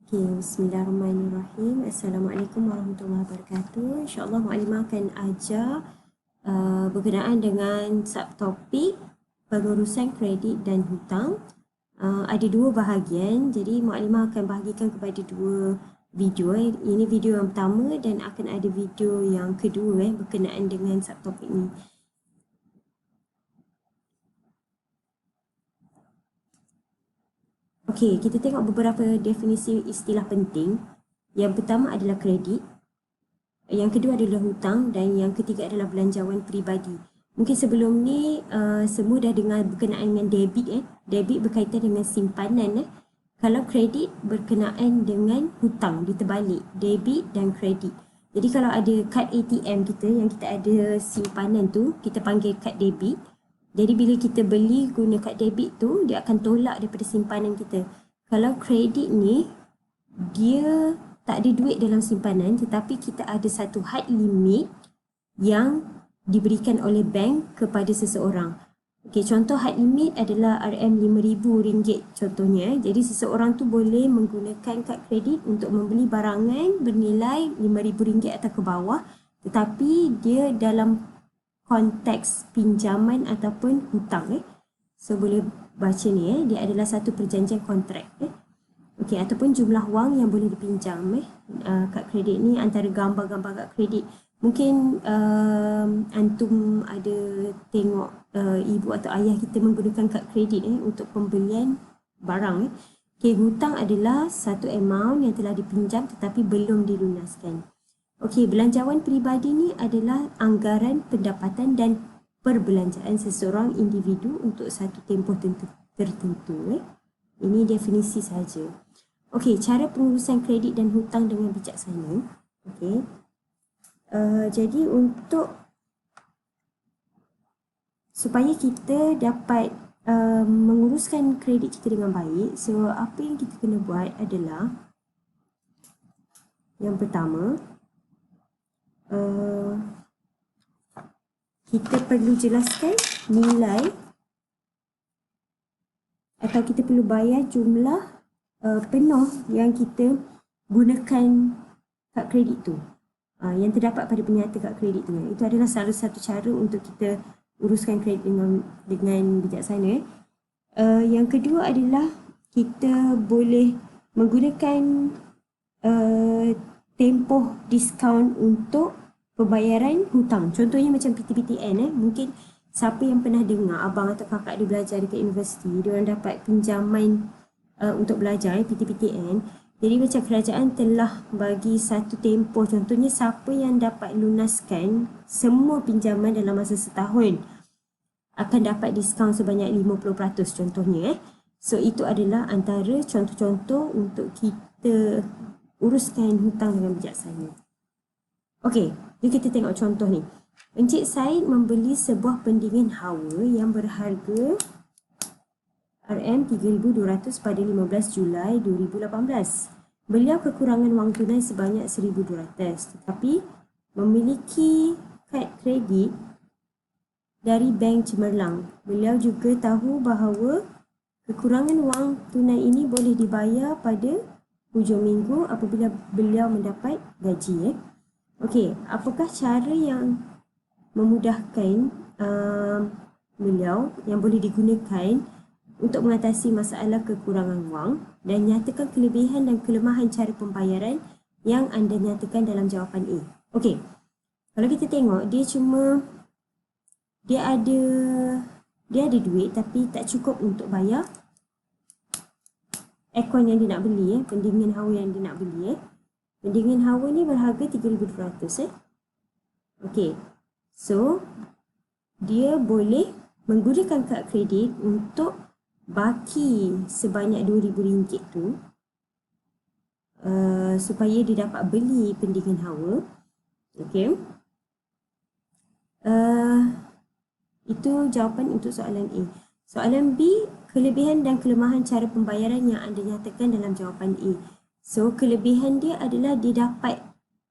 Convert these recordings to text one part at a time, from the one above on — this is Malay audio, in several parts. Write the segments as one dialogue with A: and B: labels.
A: Okay, Bismillahirrahmanirrahim. Assalamualaikum warahmatullahi wabarakatuh. InsyaAllah Mu'alimah akan ajar berkenaan dengan subtopik pengurusan kredit dan hutang. Ada dua bahagian, jadi Mu'alimah akan bahagikan kepada dua video. Ini video yang pertama dan akan ada video yang kedua berkenaan dengan subtopik ini. Okey, kita tengok beberapa definisi istilah penting. Yang pertama adalah kredit, yang kedua adalah hutang dan yang ketiga adalah belanjawan peribadi. Mungkin sebelum ni semua dah dengar berkenaan dengan debit. Debit berkaitan dengan simpanan. Kalau kredit berkenaan dengan hutang, dia terbalik, debit dan kredit. Jadi kalau ada kad ATM kita yang kita ada simpanan tu, kita panggil kad debit. Jadi bila kita beli guna kad debit tu, dia akan tolak daripada simpanan kita. Kalau kredit ni, dia tak ada duit dalam simpanan, tetapi kita ada satu had limit yang diberikan oleh bank kepada seseorang. Okey, contoh had limit adalah RM5,000 contohnya. Jadi seseorang tu boleh menggunakan kad kredit untuk membeli barangan bernilai RM5,000 atau ke bawah, tetapi dia dalam konteks pinjaman ataupun hutang. So boleh baca ni, dia adalah satu perjanjian kontrak. Okey, ataupun jumlah wang yang boleh dipinjam. Kad kredit ni antara gambar-gambar kad kredit. Mungkin antum ada tengok ibu atau ayah kita menggunakan kad kredit untuk pembelian barang. Okey, hutang adalah satu amount yang telah dipinjam tetapi belum dilunaskan. Okey, belanjawan peribadi ni adalah anggaran pendapatan dan perbelanjaan seseorang individu untuk satu tempoh tertentu. Ini definisi saja. Okey, cara pengurusan kredit dan hutang dengan bijaksana. Okey. Jadi untuk supaya kita dapat menguruskan kredit kita dengan baik, so apa yang kita kena buat adalah yang pertama, kita perlu jelaskan nilai atau kita perlu bayar jumlah penuh yang kita gunakan kad kredit tu, yang terdapat pada penyata kad kredit tu. Itu adalah salah satu cara untuk kita uruskan kredit dengan bijaksana. Yang kedua adalah kita boleh menggunakan tempoh diskaun untuk pembayaran hutang. Contohnya macam PTPTN. Mungkin siapa yang pernah dengar abang atau kakak dia belajar dekat universiti, dia orang dapat pinjaman untuk belajar, PTPTN. Jadi macam kerajaan telah bagi satu tempoh. Contohnya siapa yang dapat lunaskan semua pinjaman dalam masa setahun akan dapat diskaun sebanyak 50% contohnya. So itu adalah antara contoh-contoh untuk kita uruskan hutang dengan bijaksana. Okey, jadi kita tengok contoh ni. Encik Said membeli sebuah pendingin hawa yang berharga RM3,200 pada 15 Julai 2018. Beliau kekurangan wang tunai sebanyak RM1,200 tetapi memiliki kad kredit dari Bank Cemerlang. Beliau juga tahu bahawa kekurangan wang tunai ini boleh dibayar pada hujung minggu apabila beliau mendapat gaji. Okey, apakah cara yang memudahkan beliau yang boleh digunakan untuk mengatasi masalah kekurangan wang, dan nyatakan kelebihan dan kelemahan cara pembayaran yang anda nyatakan dalam jawapan A. Okey, kalau kita tengok dia ada duit tapi tak cukup untuk bayar aircon yang dia nak beli, pendingin hawa yang dia nak beli. Pendingin hawa ni berharga RM3,200. Okey, so dia boleh menggunakan kad kredit untuk baki sebanyak RM2,000 tu supaya dia dapat beli pendingin hawa. Okey, itu jawapan untuk soalan A. Soalan B, kelebihan dan kelemahan cara pembayaran yang anda nyatakan dalam jawapan A. So kelebihan dia adalah dia dapat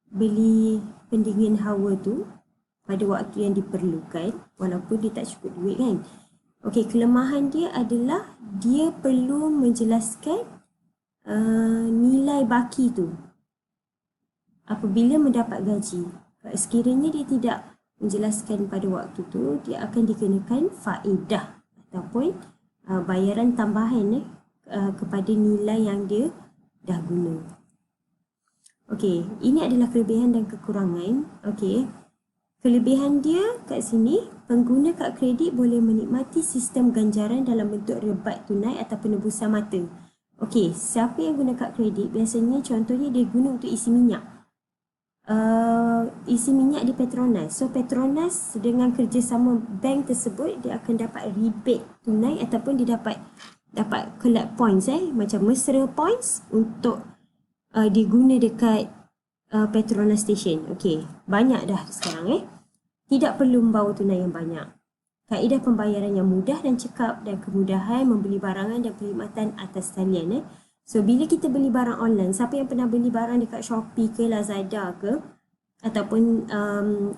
A: beli pendingin hawa tu pada waktu yang diperlukan walaupun dia tak cukup duit kan. Okey, kelemahan dia adalah dia perlu menjelaskan nilai nilai baki tu apabila mendapat gaji. Sekiranya dia tidak menjelaskan pada waktu tu, dia akan dikenakan faedah ataupun bayaran tambahan kepada nilai yang dia dah guna. Okey, ini adalah kelebihan dan kekurangan. Okey. Kelebihan dia kat sini, pengguna kad kredit boleh menikmati sistem ganjaran dalam bentuk rebat tunai atau penebusan mata. Okey, siapa yang guna kad kredit biasanya contohnya dia guna untuk isi minyak. Isi minyak di Petronas. So Petronas dengan kerjasama bank tersebut dia akan dapat rebate tunai ataupun dia dapat collect points macam mesra points untuk diguna dekat Petronas station. Okey, banyak dah sekarang Tidak perlu membawa tunai yang banyak. Kaedah pembayaran yang mudah dan cekap dan kemudahan membeli barangan dan perkhidmatan atas talian So bila kita beli barang online, siapa yang pernah beli barang dekat Shopee ke Lazada ke ataupun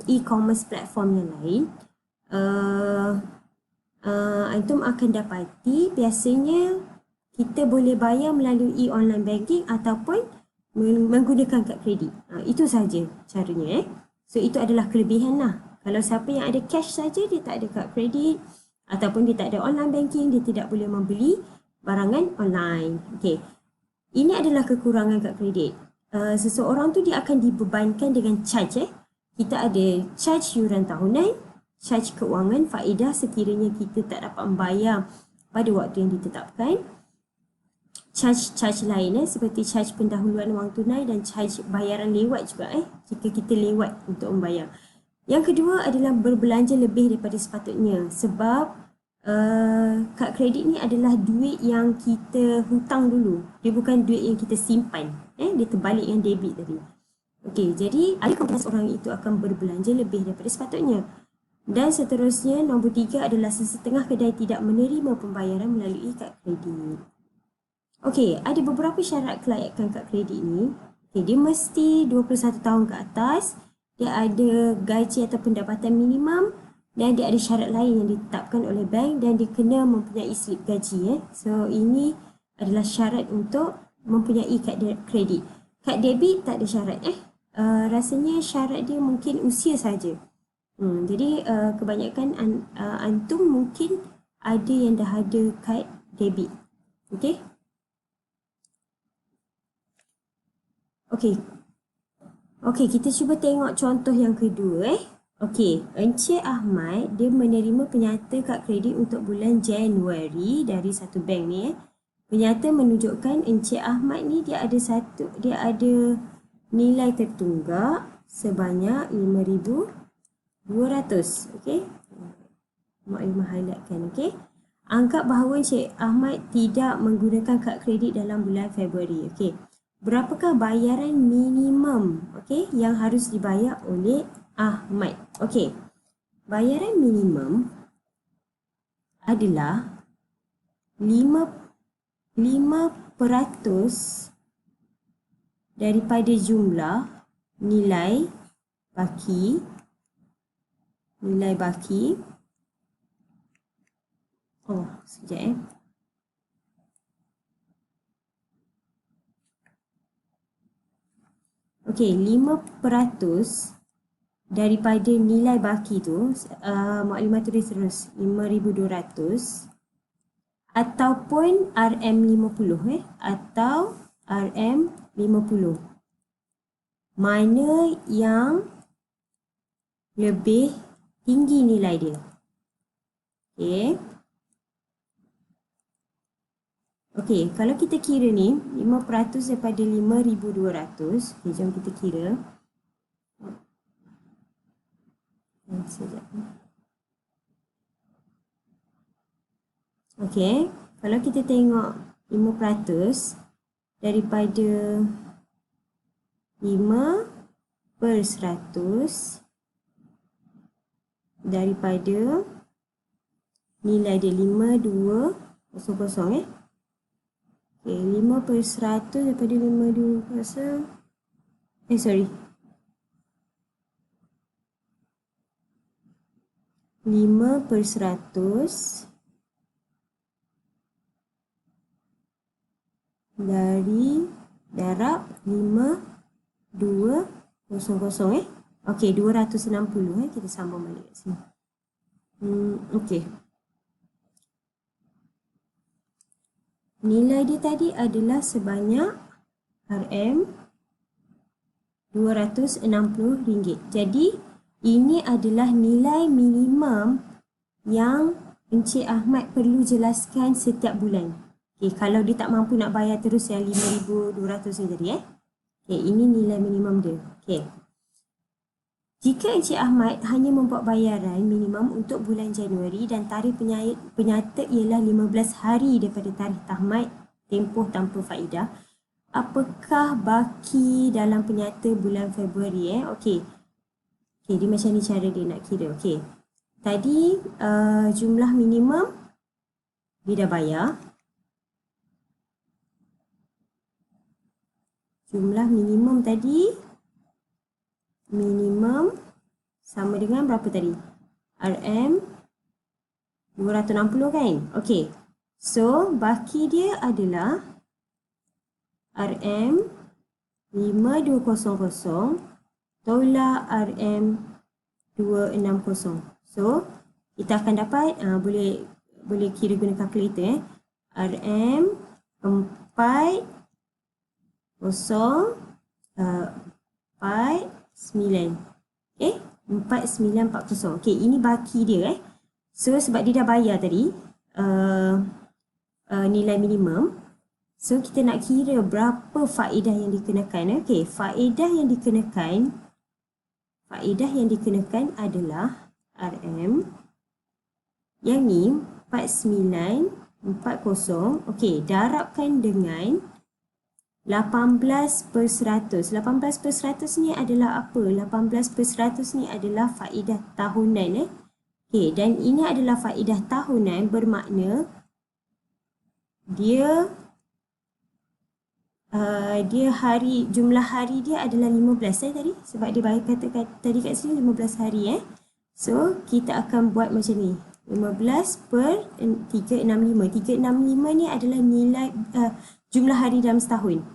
A: e-commerce platform yang lain, antum akan dapati biasanya kita boleh bayar melalui online banking ataupun menggunakan kad kredit. Itu saja caranya So itu adalah kelebihan lah. Kalau siapa yang ada cash saja, dia tak ada kad kredit ataupun dia tak ada online banking, dia tidak boleh membeli barangan online. Okey. Ini adalah kekurangan kad kredit. Seseorang tu dia akan dibebankan dengan charge Kita ada charge yuran tahunan, charge keuangan, faedah sekiranya kita tak dapat membayar pada waktu yang ditetapkan. Charge lain seperti charge pendahuluan wang tunai dan charge bayaran lewat juga jika kita lewat untuk membayar. Yang kedua adalah berbelanja lebih daripada sepatutnya sebab kad kredit ni adalah duit yang kita hutang dulu. Dia bukan duit yang kita simpan. Dia terbalik yang debit tadi. Okey, jadi ada kemungkinan orang itu akan berbelanja lebih daripada sepatutnya. Dan seterusnya, nombor 3 adalah sesetengah kedai tidak menerima pembayaran melalui kad kredit. Okey, ada beberapa syarat kelayakan kad kredit ni. Dia mesti 21 tahun ke atas, dia ada gaji atau pendapatan minimum dan dia ada syarat lain yang ditetapkan oleh bank dan dia kena mempunyai slip gaji. So ini adalah syarat untuk mempunyai kad kredit. Kad debit tak ada syarat rasanya syarat dia mungkin usia saja. Jadi kebanyakan antum mungkin ada yang dah ada kad debit. Okey. Okey, kita cuba tengok contoh yang kedua Okey, Encik Ahmad dia menerima penyata kad kredit untuk bulan Januari dari satu bank ni Penyata menunjukkan Encik Ahmad ni dia ada nilai tertunggak sebanyak 5,200. Okey. Mak Imah highlightkan Anggap bahawa Encik Ahmad tidak menggunakan kad kredit dalam bulan Februari. Okey. Berapakah bayaran minimum yang harus dibayar oleh Ahmad? Okey. Bayaran minimum adalah 5% daripada jumlah nilai baki sekejap Okey, 5% daripada nilai baki tu, maklumat tulis terus 5,200 ataupun RM50 atau RM50. Mana yang lebih tinggi nilai dia? Okey, kalau kita kira ni 5% daripada 5,200. Jom kita kira. Sekejap. Okey, kalau kita tengok 5% daripada 5% daripada nilai dia 5,200 Okey, 5% daripada 5,200 5% darab 5200 Okey, 260 kita sambung balik kat sini. Okey. Nilai dia tadi adalah sebanyak RM260. Jadi ini adalah nilai minimum yang Encik Ahmad perlu jelaskan setiap bulan. Okey, kalau dia tak mampu nak bayar terus yang 5,200 ni tadi Okey, ini nilai minimum dia. Okey. Jika Encik Ahmad hanya membuat bayaran minimum untuk bulan Januari dan tarikh penyata ialah 15 hari daripada tarikh tamat tempoh tanpa faedah, apakah baki dalam penyata bulan Februari? Okey. Okey, dia macam ni cara dia nak kira. Okey. Tadi jumlah minimum dia dah bayar. Jumlah minimum tadi minimum sama dengan berapa tadi? RM 260 kan? Okey. So, baki dia adalah RM 5200 tolak RM 260. So, kita akan dapat boleh kira guna kalkulator RM 4 9. Okey, 4940. Okey, ini baki dia So sebab dia dah bayar tadi nilai minimum. So kita nak kira berapa faedah yang dikenakan. Okey, faedah yang dikenakan adalah RM. Yang ni 4940. Okey, darabkan dengan 18%. 18% ni adalah apa? 18% ni adalah faedah tahunan. Okey, dan ini adalah faedah tahunan bermakna dia jumlah hari dia adalah 15 tadi sebab dia bagi kata tadi kat sini 15 hari So kita akan buat macam ni. 15 per 365. 365 ni adalah nilai jumlah hari dalam setahun.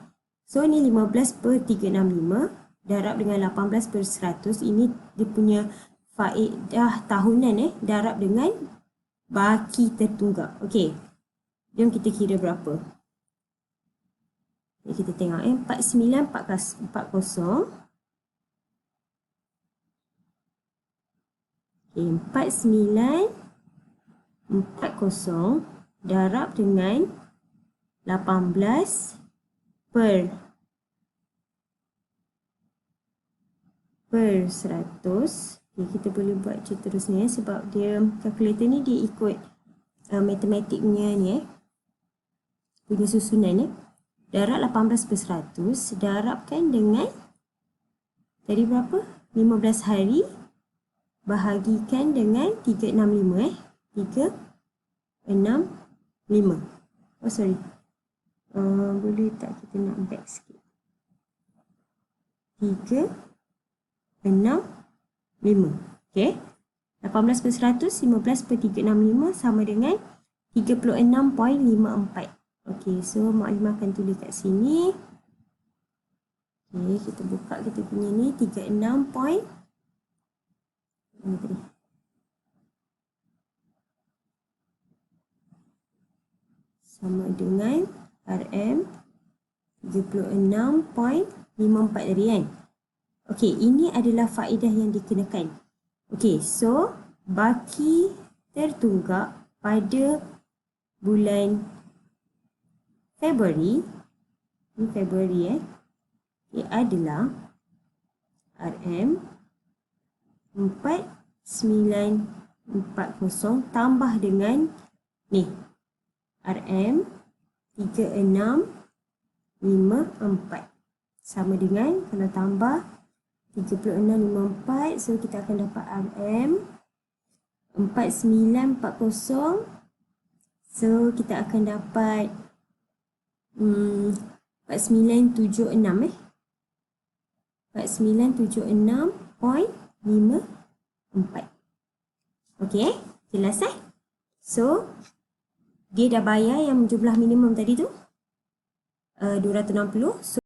A: So ni 15 per 365 darab dengan 18 per 100. Ini dia punya faedah tahunan darab dengan baki tertunggak. Okey. Jom kita kira berapa. Kita tengok 4940. Okey, 4940 darab dengan 18 per 100. Okay, kita boleh buat seterusnya sebab dia kalkulator ni dia ikut matematiknya ni punya susunan Darab 18 per 100 darabkan dengan tadi berapa? 15 hari bahagikan dengan 365 365. Oh sorry. Boleh tak kita nak back sikit. 365. Okey. 18 per 100, 15 per 365 sama dengan 36.54. Okey, so maklumat akan tulis kat sini. Okey, kita buka kita punya ni 36 point. Sama dengan RM 36.54 tadi kan. Okey, ini adalah faedah yang dikenakan. Okey, so baki tertunggak pada bulan Februari, ini Februari adalah RM 4940 tambah dengan ni RM 3654 sama dengan kalau tambah 3654, so kita akan dapat RM 4940. So kita akan dapat 4976 4976.54. Okey, jelas So dia dah bayar yang jumlah minimum tadi tu 260. So